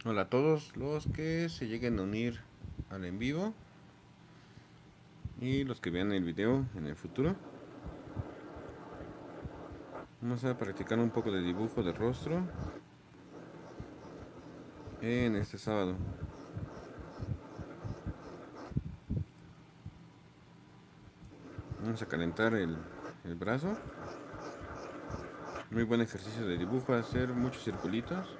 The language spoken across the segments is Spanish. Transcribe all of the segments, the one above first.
Hola a todos los que se lleguen a unir al en vivo y los que vean el video en el futuro. Vamos a practicar un poco de dibujo de rostro en este sábado. Vamos a calentar el brazo. Muy buen ejercicio de dibujo, hacer muchos circulitos.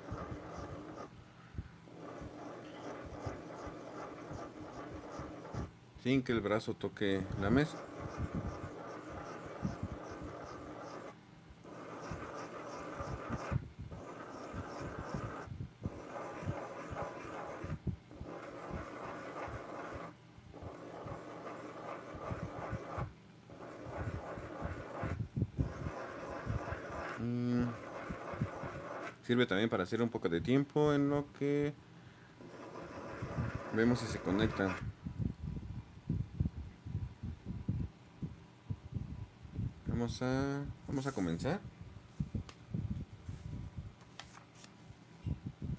Sin que el brazo toque la mesa. Y sirve también para hacer un poco de tiempo en lo que vemos si se conectan. Vamos a comenzar.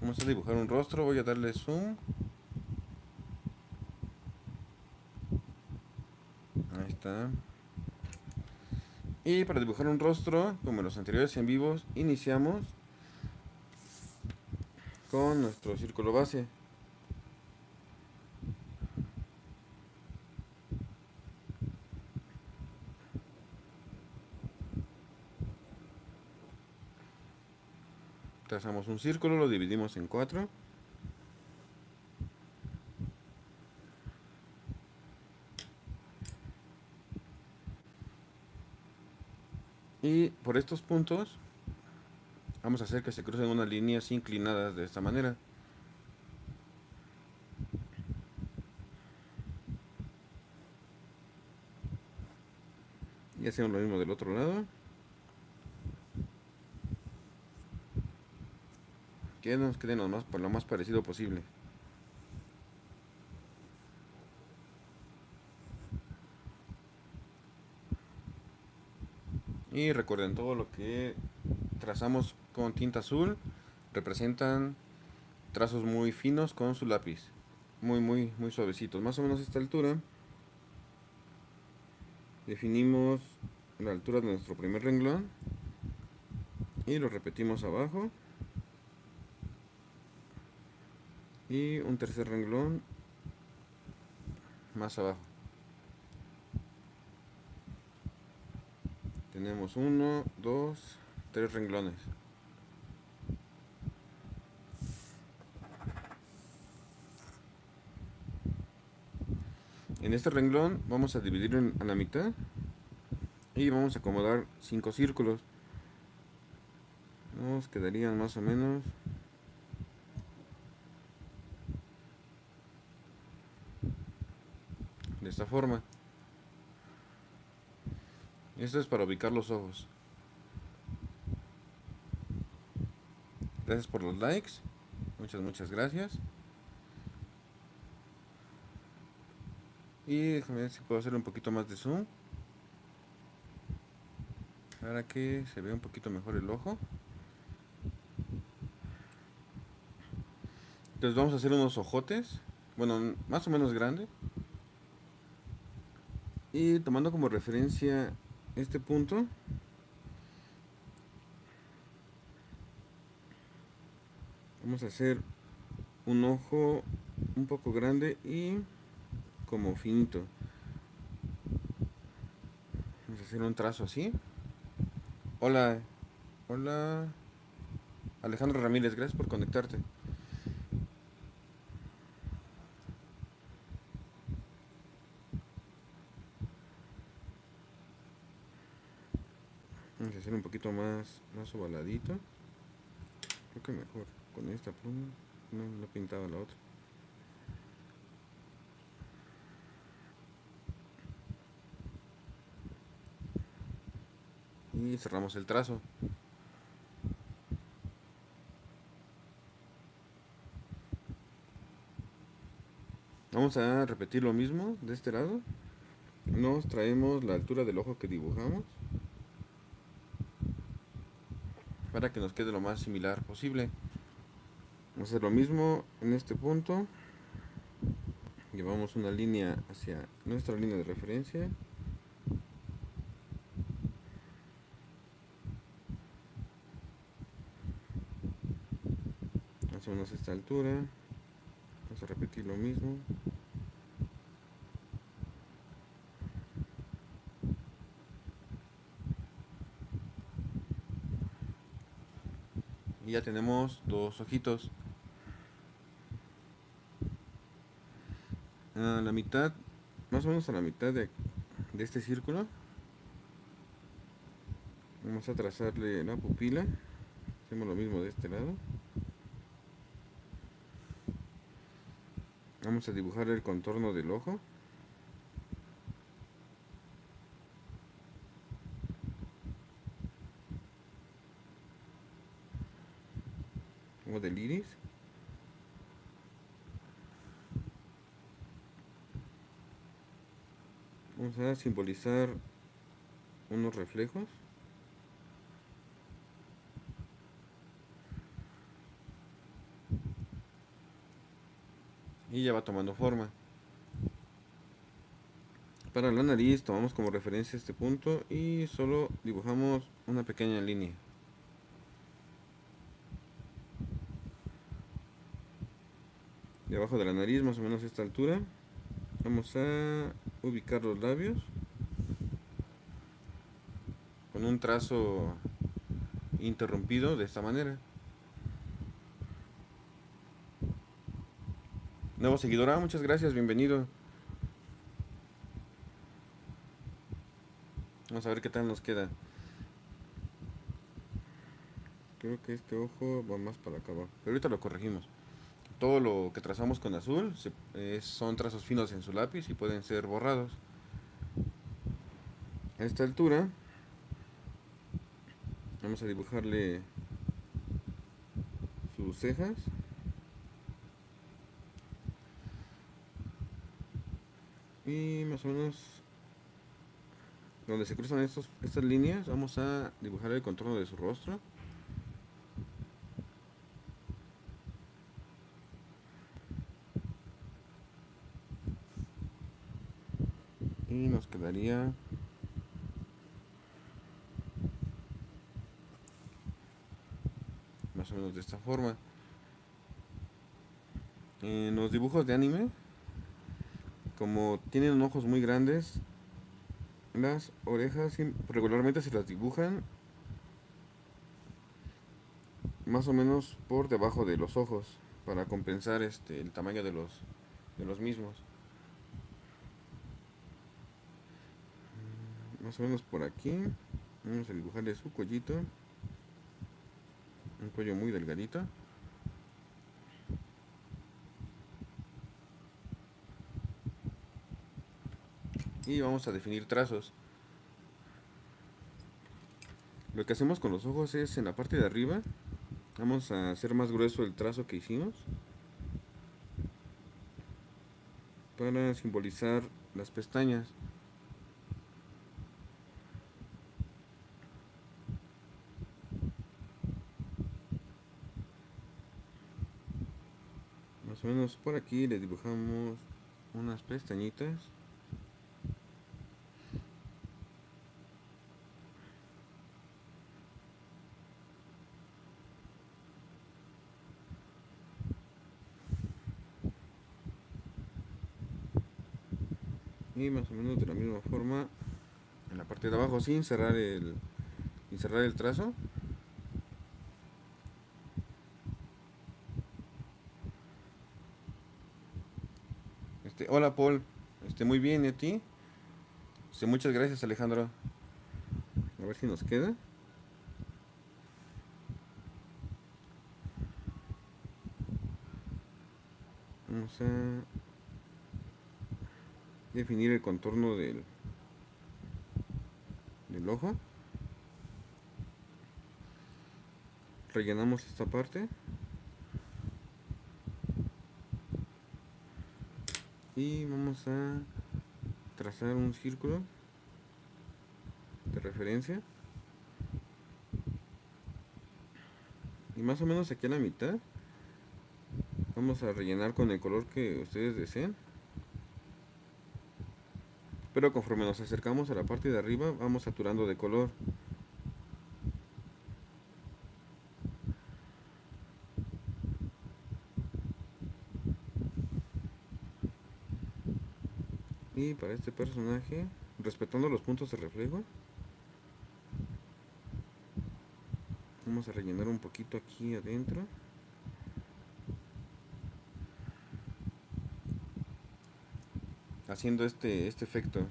Vamos a dibujar un rostro. Voy a darle zoom. Ahí está. Y para dibujar un rostro, como en los anteriores en vivos, iniciamos con nuestro círculo base. Trazamos un círculo, lo dividimos en 4. Y por estos puntos vamos a hacer que se crucen unas líneas inclinadas de esta manera. Y hacemos lo mismo del otro lado. Que nos quede lo más parecido posible. Y recuerden, todo lo que trazamos con tinta azul representan trazos muy finos con su lápiz. Muy suavecitos. Más o menos a esta altura definimos la altura de nuestro primer renglón. Y lo repetimos abajo. Y un tercer renglón más abajo. Tenemos 1, 2, 3 renglones. En este renglón vamos a dividirlo a la mitad y vamos a acomodar 5 círculos. Nos quedarían más o menos de esta forma. Esto es para ubicar los ojos. Gracias por los likes. Muchas gracias. Y déjame ver si puedo hacer un poquito más de zoom para que se vea un poquito mejor el ojo. Entonces vamos a hacer unos ojotes, bueno, más o menos grandes. Y tomando como referencia este punto, vamos a hacer un ojo un poco grande y como finito. Vamos a hacer un trazo así. Hola, hola Alejandro Ramírez, gracias por conectarte. Vamos a hacer un poquito más ovaladito. Creo que mejor con esta pluma. No pintaba la otra. Y cerramos el trazo. Vamos a repetir lo mismo de este lado. Nos traemos la altura del ojo que dibujamos para que nos quede lo más similar posible. Vamos a hacer lo mismo en este punto. Llevamos una línea hacia nuestra línea de referencia. Más o menos a esta altura. Vamos a repetir lo mismo. Y ya tenemos dos ojitos. A la mitad, más o menos a la mitad de este círculo, vamos a trazarle la pupila. Hacemos lo mismo de este lado. Vamos a dibujar el contorno del ojo. O del iris. Vamos a simbolizar unos reflejos. Y ya va tomando forma. Para la nariz tomamos como referencia este punto y solo dibujamos una pequeña línea. Debajo de la nariz, más o menos a esta altura, vamos a ubicar los labios con un trazo interrumpido de esta manera. Nuevo seguidor, muchas gracias, bienvenido. Vamos a ver qué tal nos queda. Creo que este ojo va más para acá abajo, pero ahorita lo corregimos. Todo lo que trazamos con azul son trazos finos en su lápiz y pueden ser borrados. A esta altura vamos a dibujarle sus cejas. Y más o menos donde se cruzan estas líneas vamos a dibujar el contorno de su rostro. Y nos quedaría más o menos de esta forma. En los dibujos de anime, como tienen ojos muy grandes, las orejas regularmente se las dibujan más o menos por debajo de los ojos para compensar el tamaño de los mismos. Más o menos por aquí vamos a dibujarle su cuellito, un cuello muy delgadito. Y vamos a definir trazos. Lo que hacemos con los ojos es en la parte de arriba vamos a hacer más grueso el trazo que hicimos para simbolizar las pestañas. Más o menos por aquí le dibujamos unas pestañitas. Y más o menos de la misma forma en la parte de abajo sin cerrar el trazo. Hola Paul, muy bien, ¿y a ti? Muchas gracias Alejandro. A ver si nos queda. Vamos a definir el contorno del ojo. Rellenamos esta parte. Y vamos a trazar un círculo de referencia. Y más o menos aquí a la mitad Vamos a rellenar con el color que ustedes deseen. Pero conforme nos acercamos a la parte de arriba, vamos saturando de color. Y para este personaje, respetando los puntos de reflejo, vamos a rellenar un poquito aquí adentro. Haciendo este efecto.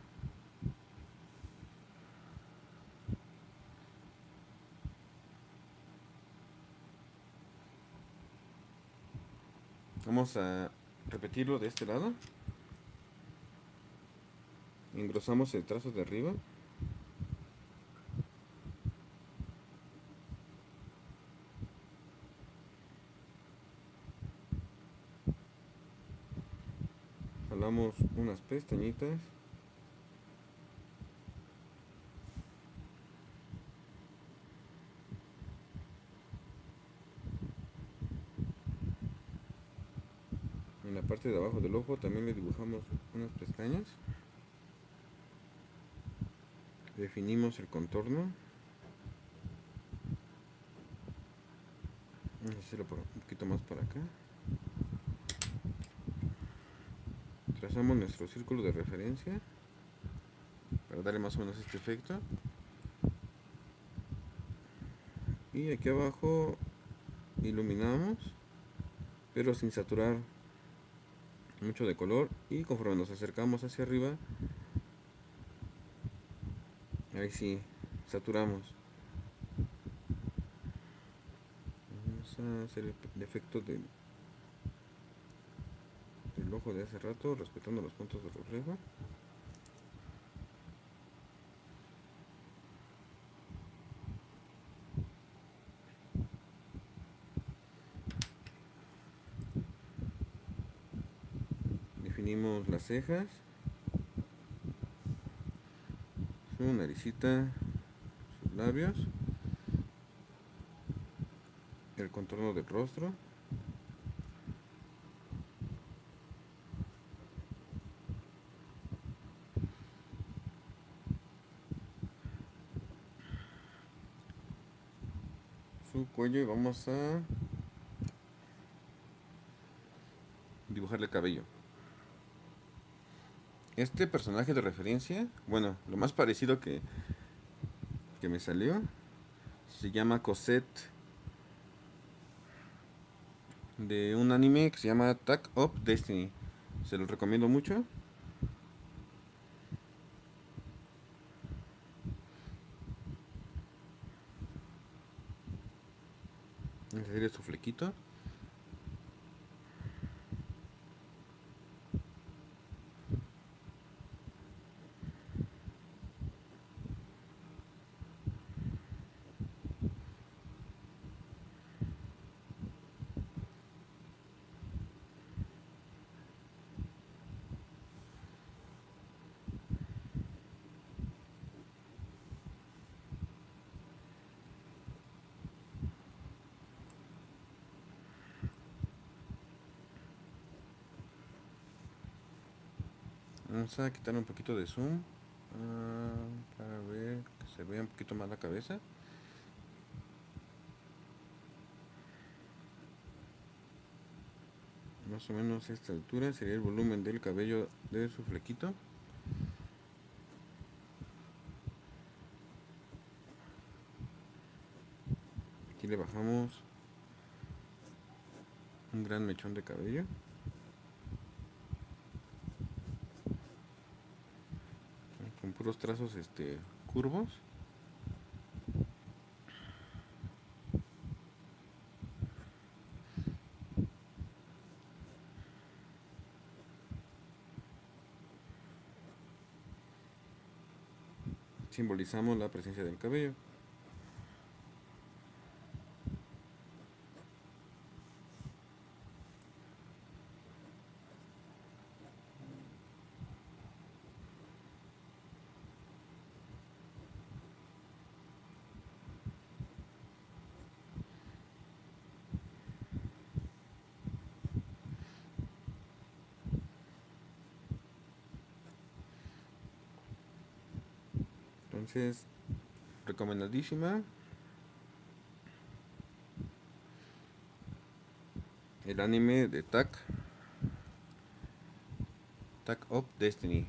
Vamos a repetirlo de este lado. Engrosamos el trazo de arriba. Jalamos unas pestañitas. En la parte de abajo del ojo también le dibujamos unas pestañas. Definimos el contorno. Vamos a hacerlo un poquito más para acá. Trazamos nuestro círculo de referencia para darle más o menos este efecto. Y aquí abajo iluminamos, pero sin saturar mucho de color. Y conforme nos acercamos hacia arriba, ahí sí, saturamos. Vamos a hacer el efecto del ojo de hace rato, respetando los puntos de reflejo. Definimos las cejas, su naricita, sus labios, el contorno del rostro. Su cuello, y vamos a dibujarle el cabello. Este personaje de referencia, bueno, lo más parecido que me salió, se llama Cosette, de un anime que se llama Attack of Destiny. Se lo recomiendo mucho. Ese sería su flequito. Vamos a quitar un poquito de zoom para ver que se vea un poquito más la cabeza. Más o menos a esta altura sería el volumen del cabello de su flequito. Aquí le bajamos un gran mechón de cabello. Con puros trazos curvos. Simbolizamos la presencia del cabello. Entonces, recomendadísima. El anime de Attack of Destiny.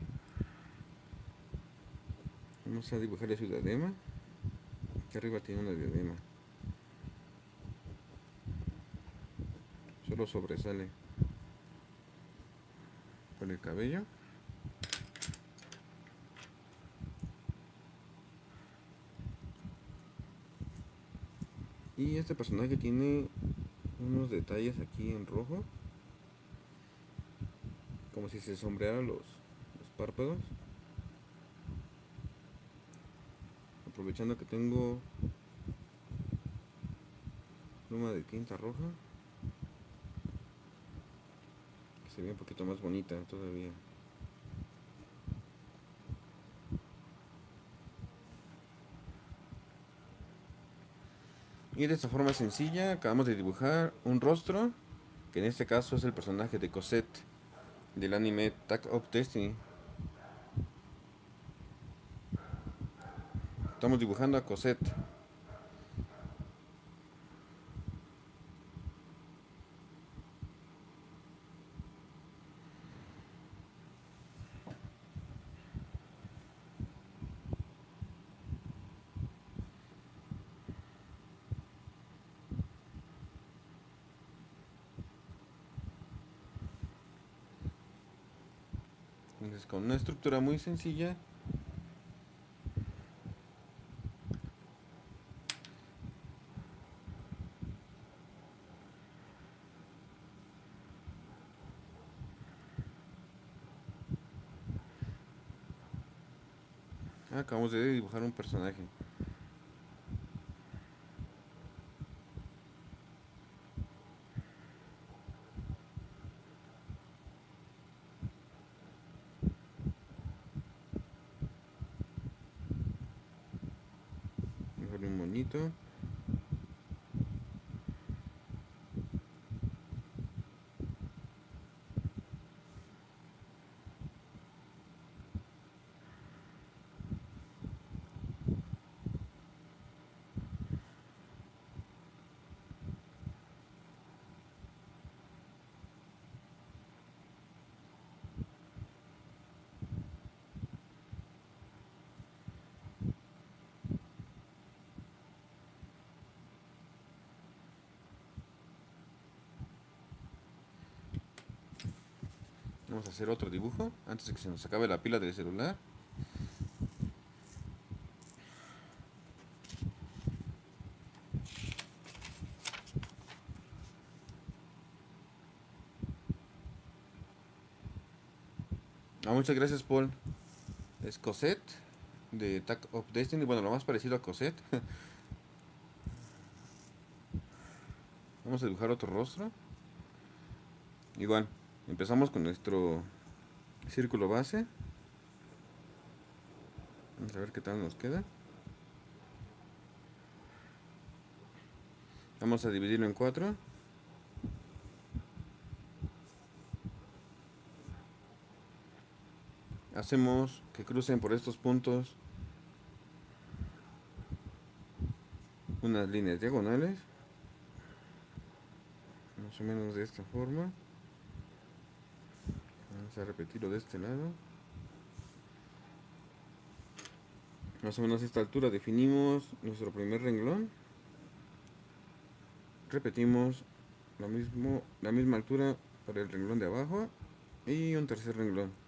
Vamos a dibujar su diadema. Aquí arriba tiene una diadema. Solo sobresale por el cabello. Y este personaje tiene unos detalles aquí en rojo, como si se sombrearan los párpados. Aprovechando que tengo pluma de tinta roja, que se ve un poquito más bonita todavía. Y de esta forma sencilla acabamos de dibujar un rostro, que en este caso es el personaje de Cosette del anime Attack of Destiny. Estamos dibujando a Cosette. Entonces, con una estructura muy sencilla, acabamos de dibujar un personaje. Dibujarle un monito. Vamos a hacer otro dibujo antes de que se nos acabe la pila del celular. Muchas gracias, Paul. Es Cosette de Attack of Destiny. Bueno, lo más parecido a Cosette. Vamos a dibujar otro rostro. Igual, empezamos con nuestro círculo base. Vamos a ver qué tal nos queda. Vamos a dividirlo en 4. Hacemos que crucen por estos puntos unas líneas diagonales, más o menos de esta forma. Vamos a repetirlo de este lado. Más o menos a esta altura definimos nuestro primer renglón. Repetimos la misma altura para el renglón de abajo y un tercer renglón.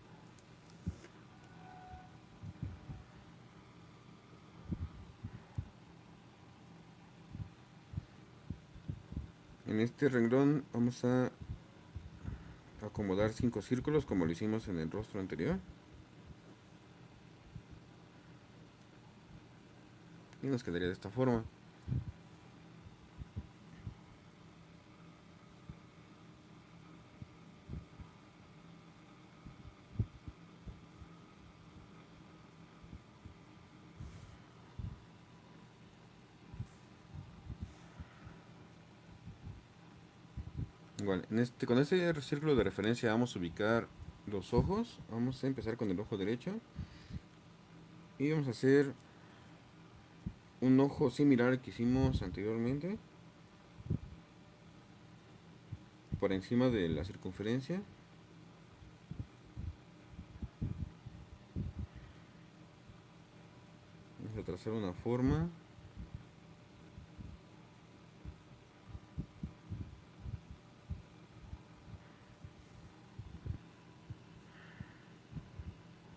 En este renglón vamos a acomodar 5 círculos como lo hicimos en el rostro anterior. Y nos quedaría de esta forma. Igual, con este círculo de referencia vamos a ubicar los ojos. Vamos a empezar con el ojo derecho. Y vamos a hacer un ojo similar al que hicimos anteriormente, por encima de la circunferencia. Vamos a trazar una forma.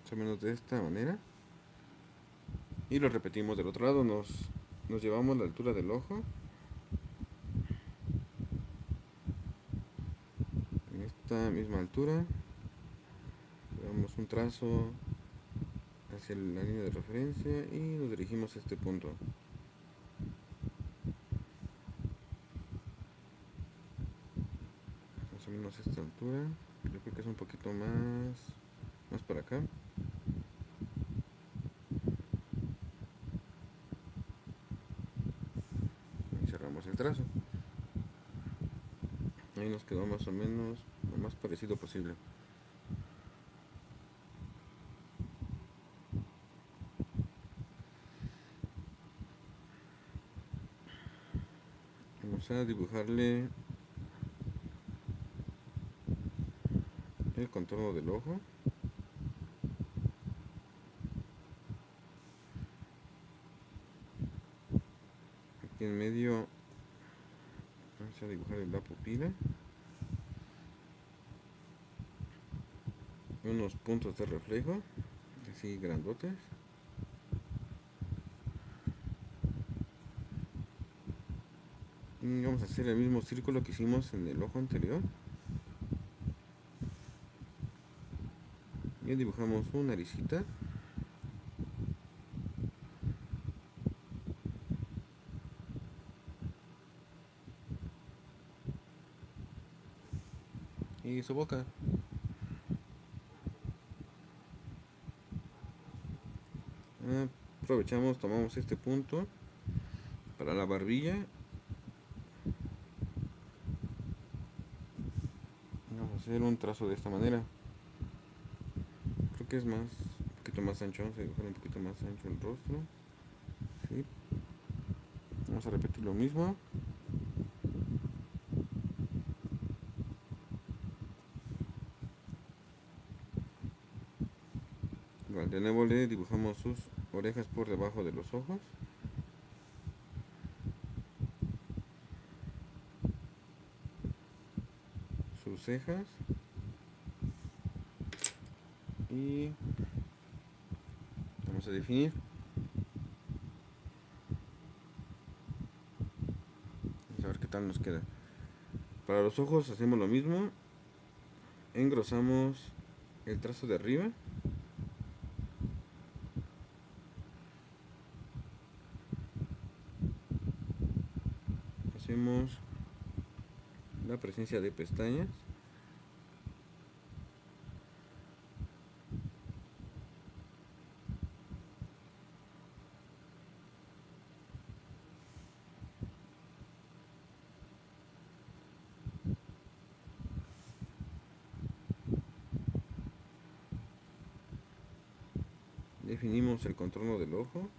Más o menos de esta manera. Y lo repetimos del otro lado. Nos llevamos la altura del ojo. En esta misma altura. Damos un trazo hacia la línea de referencia y nos dirigimos a este punto. Más o menos a esta altura. Yo creo que es un poquito más para acá. Y cerramos el trazo. Ahí nos quedó más o menos lo más parecido posible. Vamos a dibujarle el contorno del ojo. Aquí en medio vamos a dibujar la pupila. Unos puntos de reflejo, así grandotes. Y vamos a hacer el mismo círculo que hicimos en el ojo anterior. Y dibujamos una naricita. Y su boca. Aprovechamos, tomamos este punto para la barbilla. Vamos a hacer un trazo de esta manera. Creo que es un poquito más ancho. Vamos a dibujar un poquito más ancho el rostro. ¿Sí? Vamos a repetir lo mismo. Igual, de nuevo le dibujamos sus orejas por debajo de los ojos. Sus cejas. Y vamos a definir. Vamos a ver qué tal nos queda. Para los ojos hacemos lo mismo. Engrosamos el trazo de arriba. Hacemos la presencia de pestañas. Definimos el contorno del ojo.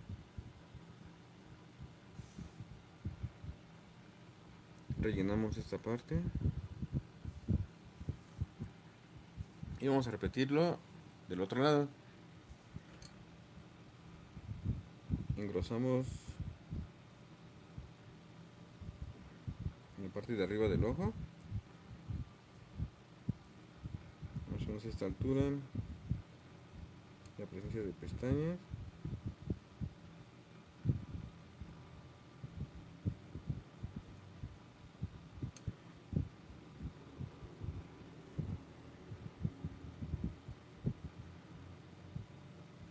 Rellenamos esta parte. Y vamos a repetirlo del otro lado. Engrosamos la parte de arriba del ojo. Más o menos a esta altura. La presencia de pestañas.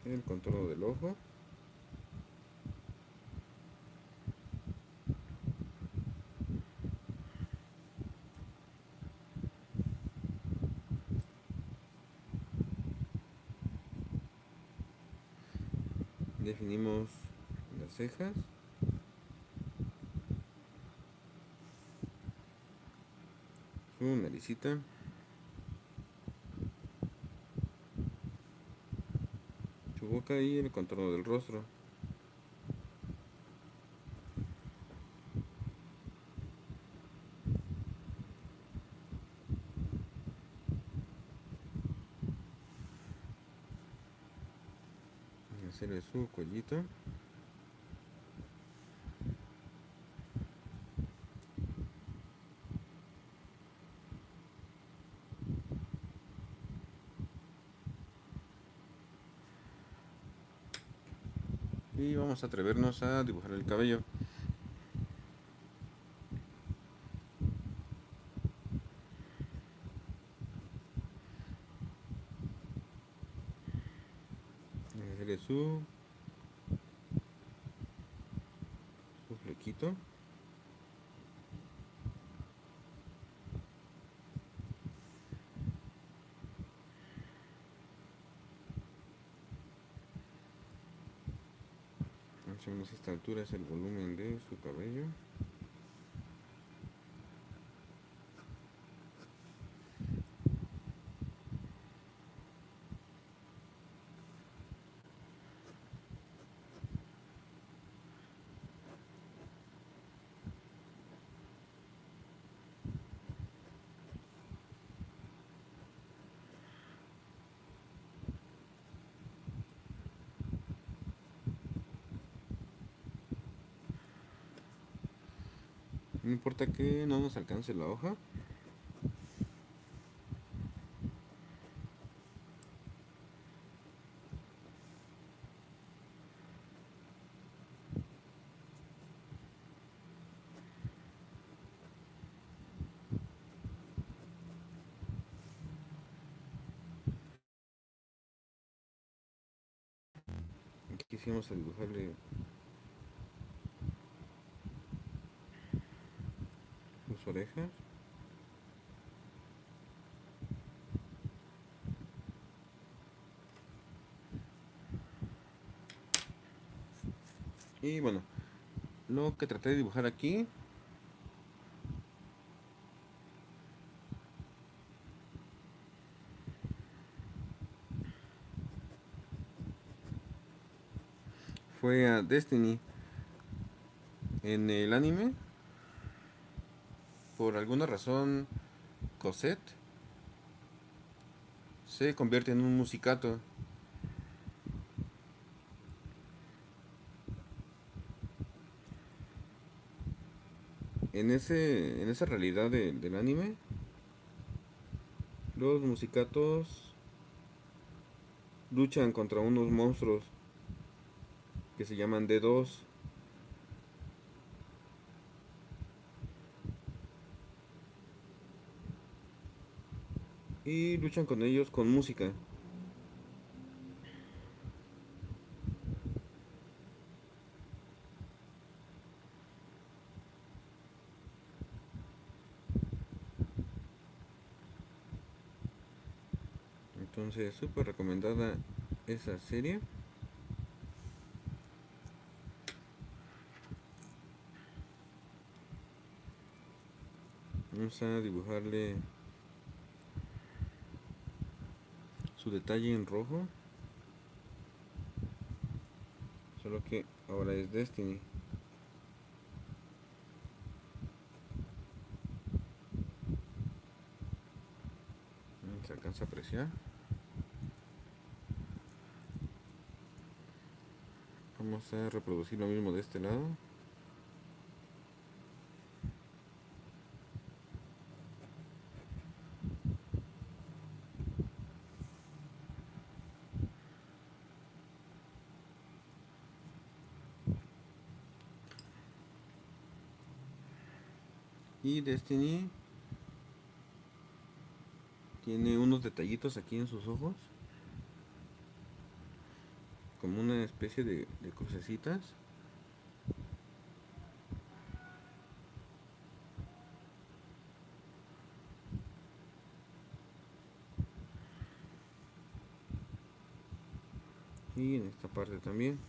El contorno del ojo. Definimos las cejas. Su naricita. Su boca y el contorno del rostro. hacerle su cuellito. Y vamos a atrevernos a dibujar el cabello. Hacerle su flequito. Más o menos a esta altura es el volumen de su cabello. No importa que no nos alcance la hoja. Aquí quisimos dibujarle sus orejas. Y bueno, lo que traté de dibujar aquí fue a Destiny. En el anime, por alguna razón, Cosette se convierte en un musicato. En esa realidad del anime, los musicatos luchan contra unos monstruos que se llaman D2. Y luchan con ellos con música. Entonces, súper recomendada esa serie. Vamos a dibujarle su detalle en rojo. Solo que ahora es Destiny. Se alcanza a apreciar. Vamos a reproducir lo mismo de este lado. Y Destiny tiene unos detallitos aquí en sus ojos, como una especie de crucecitas. Y en esta parte también.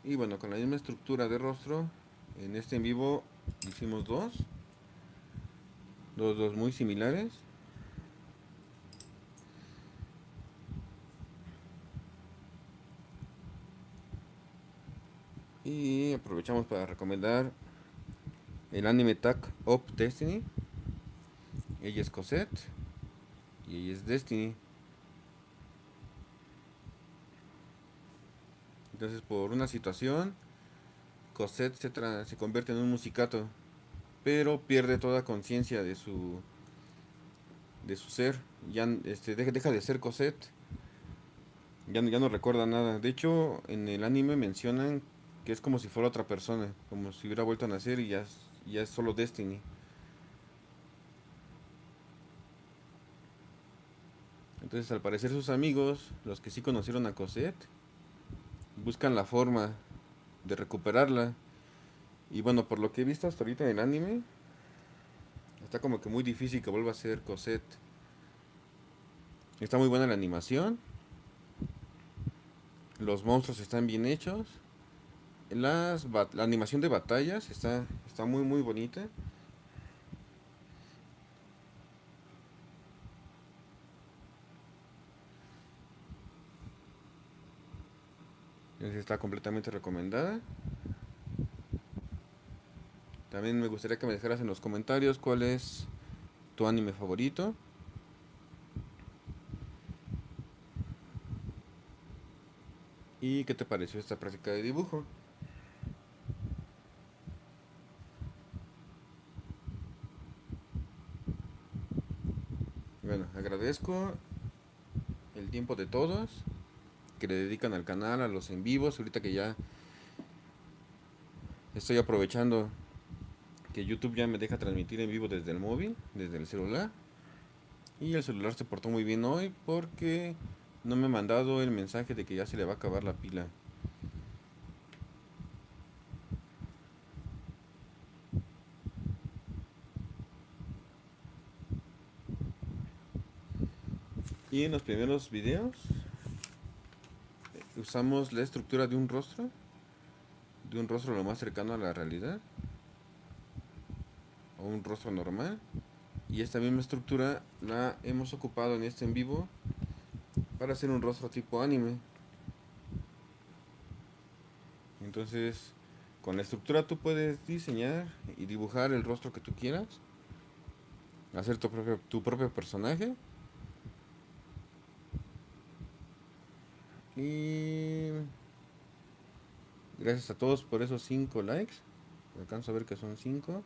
Y bueno, con la misma estructura de rostro, en este en vivo hicimos dos muy similares. Y aprovechamos para recomendar el anime Tag of Destiny. Ella es Cosette y ella es Destiny. Entonces, por una situación, Cosette se convierte en un musicato, pero pierde toda conciencia de su ser. Ya deja de ser Cosette, ya no recuerda nada. De hecho, en el anime mencionan que es como si fuera otra persona, como si hubiera vuelto a nacer y ya es solo Destiny. Entonces, al parecer, sus amigos, los que sí conocieron a Cosette, buscan la forma de recuperarla. Y bueno, por lo que he visto hasta ahorita en el anime, está como que muy difícil que vuelva a ser Cosette. Está muy buena la animación, los monstruos están bien hechos, la animación de batallas está muy muy bonita. Está completamente recomendada. También me gustaría que me dejaras en los comentarios cuál es tu anime favorito. ¿Y qué te pareció esta práctica de dibujo? Bueno, agradezco el tiempo de todos que le dedican al canal, a los en vivos. Ahorita que ya estoy aprovechando que YouTube ya me deja transmitir en vivo desde el móvil, desde el celular. Y el celular se portó muy bien hoy porque no me ha mandado el mensaje de que ya se le va a acabar la pila. Y en los primeros videos usamos la estructura de un rostro lo más cercano a la realidad, o un rostro normal. Y esta misma estructura la hemos ocupado en este en vivo para hacer un rostro tipo anime. Entonces, con la estructura tú puedes diseñar y dibujar el rostro que tú quieras, hacer tu propio personaje. Y gracias a todos por esos 5 likes. Alcanzo a ver que son 5.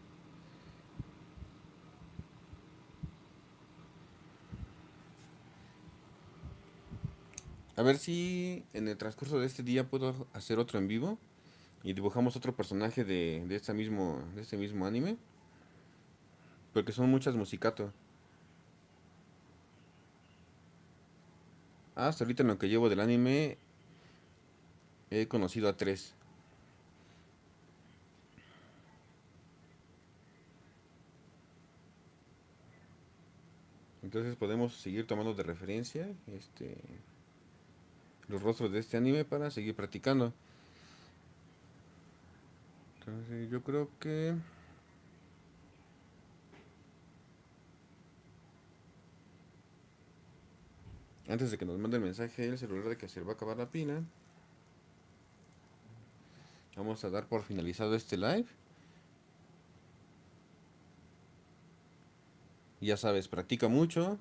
A ver si en el transcurso de este día puedo hacer otro en vivo y dibujamos otro personaje de este mismo anime. Porque son muchas musicato. Hasta ahorita en lo que llevo del anime he conocido a 3. Entonces podemos seguir tomando de referencia los rostros de este anime para seguir practicando. Entonces yo creo que antes de que nos mande el mensaje el celular de que se le va a acabar la pila, vamos a dar por finalizado este live. Ya sabes, practica mucho,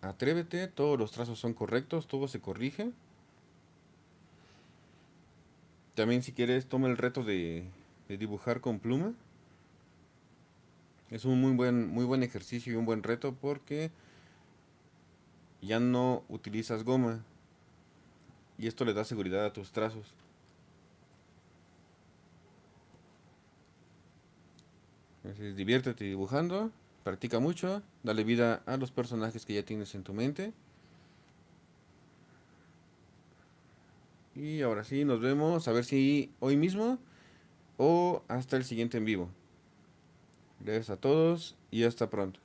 atrévete, todos los trazos son correctos, todo se corrige. También si quieres toma el reto de dibujar con pluma. Es un muy buen ejercicio y un buen reto porque ya no utilizas goma y esto le da seguridad a tus trazos. Entonces, diviértete dibujando, practica mucho, dale vida a los personajes que ya tienes en tu mente. Y ahora sí, nos vemos, a ver si hoy mismo o hasta el siguiente en vivo. Gracias a todos y hasta pronto.